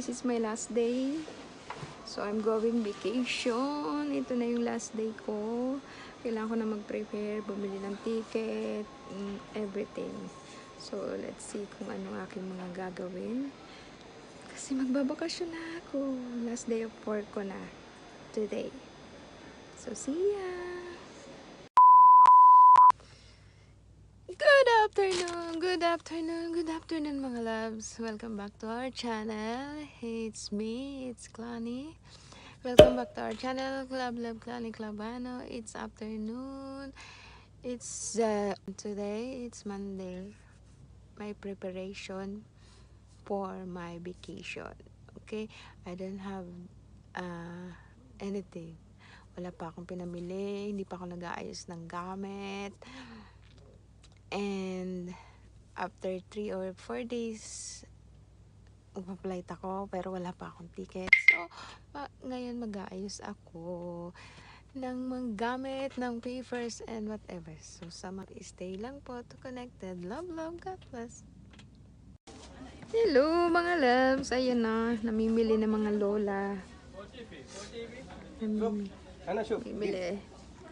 this is my last day. So, I'm going vacation. Ito na yung last day ko. Kailangan ko na mag-prepare, bumili ng ticket, everything. So, let's see kung anong aking mga gagawin. Kasi magbabakasyon na ako. Last day of work ko na today. So, see ya! Good afternoon mga loves. Welcome back to our channel. It's me, it's Clanny. Welcome back to our channel, Clanny Paano. It's afternoon. It's today, it's Monday. My preparation for my vacation. Okay? I don't have anything. Wala pa akong pinamili, hindi pa ako nag-aayos ng gamit. And after 3 or 4 days, mag-flight ako, pero wala pa akong ticket. So, ngayon mag-aayos ako ng mga gamit, ng papers, and whatever. So, stay lang po to connected. Love, God bless. Hello mga loves. Ayan na, namimili ng mga lola. Namimili.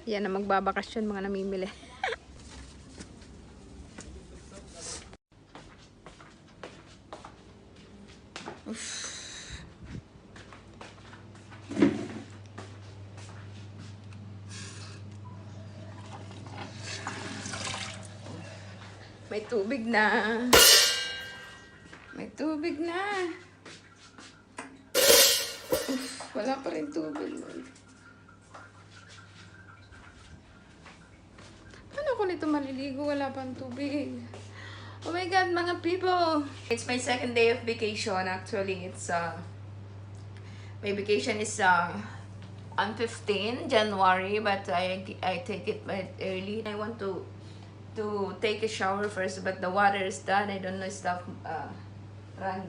Yan na, magbabakasyon mga namimili. May tubig na. May tubig na. Wala pa rin tubig. Paano ko nito maliligo? Wala pang tubig. Oh my God, mga people! It's my second day of vacation. Actually, it's my vacation is on 15 January, but I take it quite early. I want to take a shower first, but the water is done. I don't know if stuff run.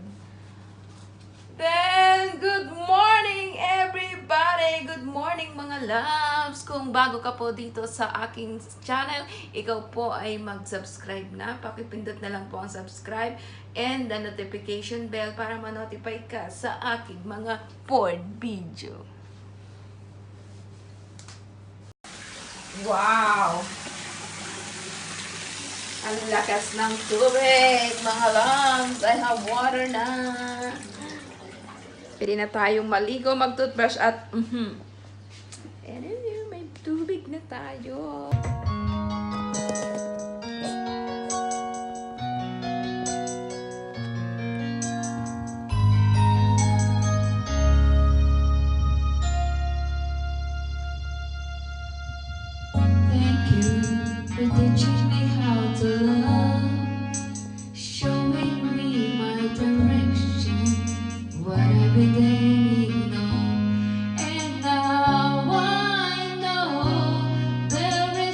Then, good morning everybody! Good morning mga loves! Kung bago ka po dito sa aking channel, ikaw po ay mag-subscribe na. Pakipindot na lang po ang subscribe and the notification bell para ma-notify ka sa aking mga board video. Wow! Ang lakas ng tubig, mga loves! I have water na! Pwede na tayong maligo, mag-toothbrush at and then may tubig na tayo. Thank you for teaching me how to love, showing me my direction, what I've been dreaming of, and now I know there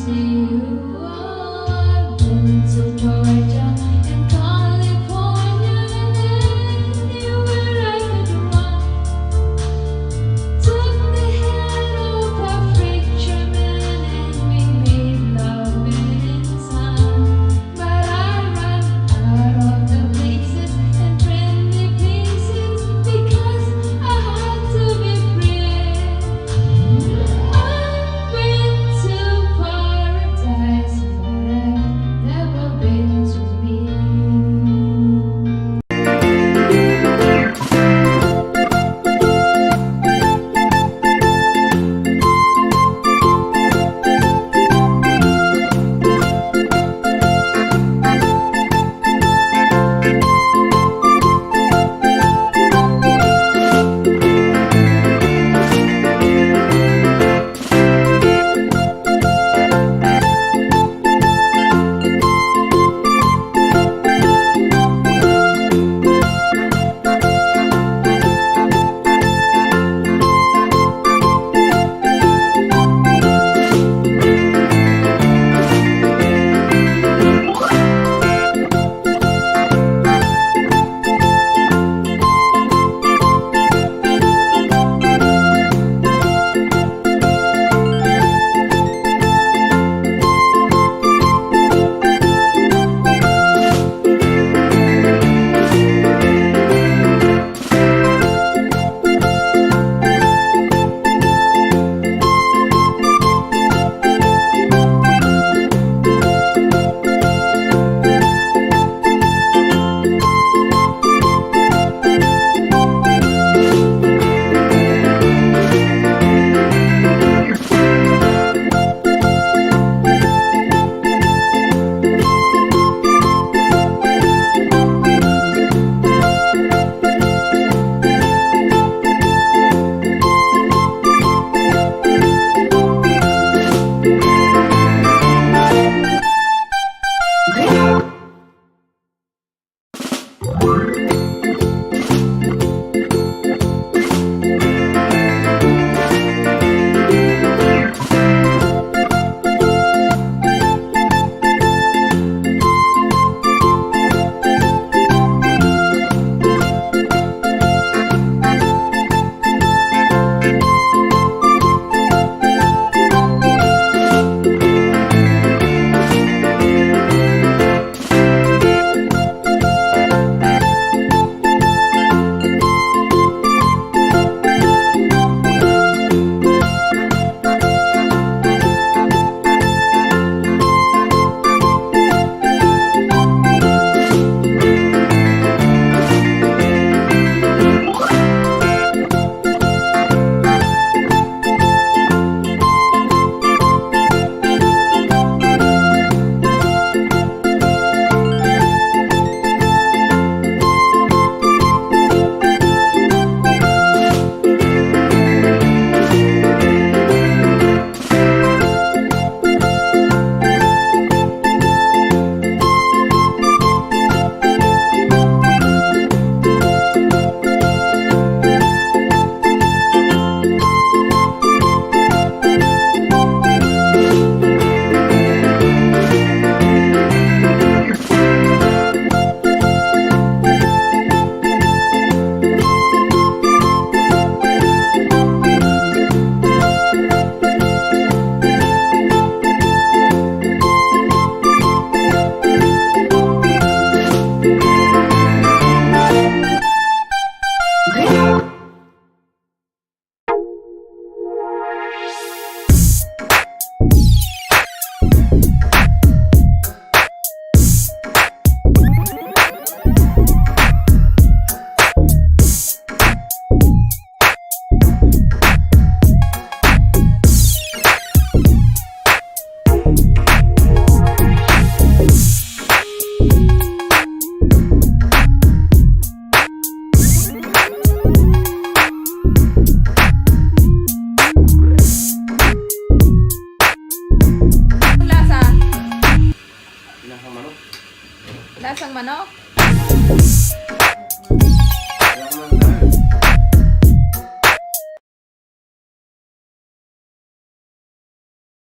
see you are born to Georgia and California and anywhere I could run. Took the head of a freight German and we made love in sun. But I ran out of the places and friendly places because I had to be free. I've been to paradise, but I've never been to me. Lasang manok?